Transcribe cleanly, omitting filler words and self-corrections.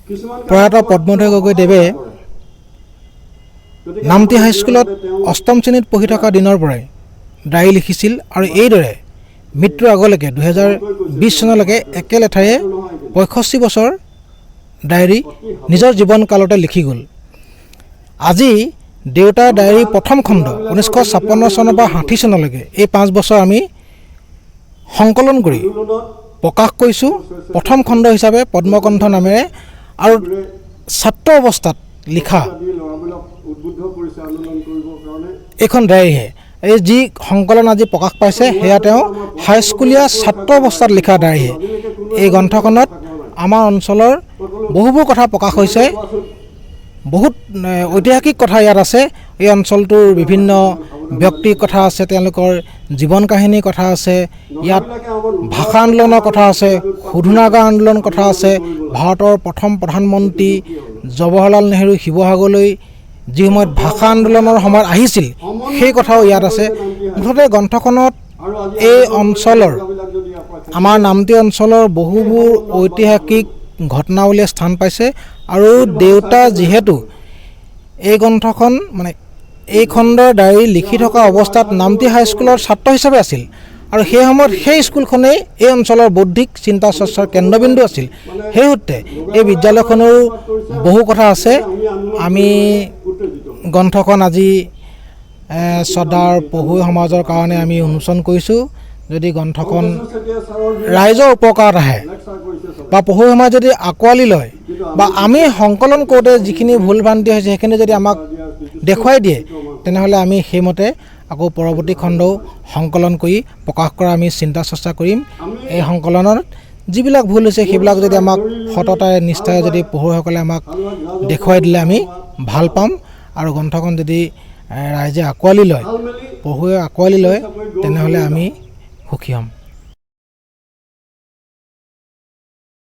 প্ৰয়াত পদ্মধৰ গগৈদেৱে নামতি হাইস্কুলত অষ্টম শ্ৰেণীত পঢ়ি থকা দিনৰ পৰাই ডায়েৰী লিখিছিল আৰু এইদৰে মৃত্যুৰ আগলৈকে 2020 চনলৈকে একে লেঠাৰে 65 বছৰ ডায়েৰী নিজৰ জীৱনকালতে লিখি গ'ল। আজি দেউতাৰ ডায়েৰী প্ৰথম খণ্ড 1956 চনৰ পৰা 60 চনলৈকে এই 5 বছৰ আমি সংকলন কৰি প্ৰকাশ কৰিছোঁ প্ৰথম খণ্ড হিচাপে পদ্মকণ্ঠ নামেৰে আৰু ছাত্ৰ অৱস্থাত লিখা এইখন ডায়েৰীহে। এই যি সংকলন আজি প্ৰকাশ পাইছে সেয়া তেওঁ হাইস্কুলীয়া ছাত্ৰ অৱস্থাত লিখা ডায়েৰীহে। এই গ্ৰন্থখনত আমাৰ অঞ্চলৰ বহুবোৰ কথা প্ৰকাশ হৈছে, বহুত ঐতিহাসিক কথা ইয়াত আছে। এই অঞ্চলটোৰ বিভিন্ন ব্যক্তিৰ কথা আছে, তেওঁলোকৰ জীৱন কাহিনীৰ কথা আছে, ইয়াত ভাষা আন্দোলনৰ কথা আছে, শোধনাগাৰ আন্দোলনৰ কথা আছে, ভাৰতৰ প্ৰথম প্ৰধানমন্ত্ৰী জৱাহৰলাল নেহৰু শিৱসাগৰলৈ যি সময়ত ভাষা আন্দোলনৰ সময়ত আহিছিল সেই কথাও ইয়াত আছে। মুঠতে গ্ৰন্থখনত এই অঞ্চলৰ আমাৰ নামতি অঞ্চলৰ বহুবোৰ ঐতিহাসিক ঘটনাৱলীয়ে স্থান পাইছে। আৰু দেউতা যিহেতু এই গ্ৰন্থখন মানে এই খণ্ডৰ ডায়েৰী লিখি থকা অৱস্থাত নামতি হাইস্কুলৰ ছাত্ৰ হিচাপে আছিল আৰু সেই সময়ত সেই স্কুলখনেই এই অঞ্চলৰ বৌদ্ধিক চিন্তা চৰ্চাৰ কেন্দ্ৰবিন্দু আছিল। সেই সূত্ৰে এই বিদ্যালয়খনৰো বহু কথা আছে। আমি গ্ৰন্থখন আজি শ্ৰদ্ধাৰ পঢ়ুৱৈ সমাজৰ কাৰণে আমি উন্মোচন কৰিছোঁ। যদি গ্ৰন্থখন ৰাইজৰ উপকাৰত আহে বা পঢ়ুৱৈ সমাজ যদি আঁকোৱালি লয় বা আমি সংকলন কৰোঁতে যিখিনি ভুল ভ্ৰান্তি হৈছে সেইখিনি যদি আমাক দেখুৱাই দিয়ে, তেনেহ'লে আমি সেইমতে আকৌ পৰৱৰ্তী খণ্ডও সংকলন কৰি প্ৰকাশ কৰা আমি চিন্তা চৰ্চা কৰিম। এই সংকলনত যিবিলাক ভুল হৈছে সেইবিলাক যদি আমাক সততাৰে নিষ্ঠাৰে যদি পঢ়ুৱৈসকলে আমাক দেখুৱাই দিলে আমি ভাল পাম। আৰু গ্ৰন্থখন যদি ৰাইজে আঁকোৱালি লয়, পঢ়ুৱৈয়ে আঁকোৱালি লয়, তেনেহ'লে আমি সুখী হ'ম।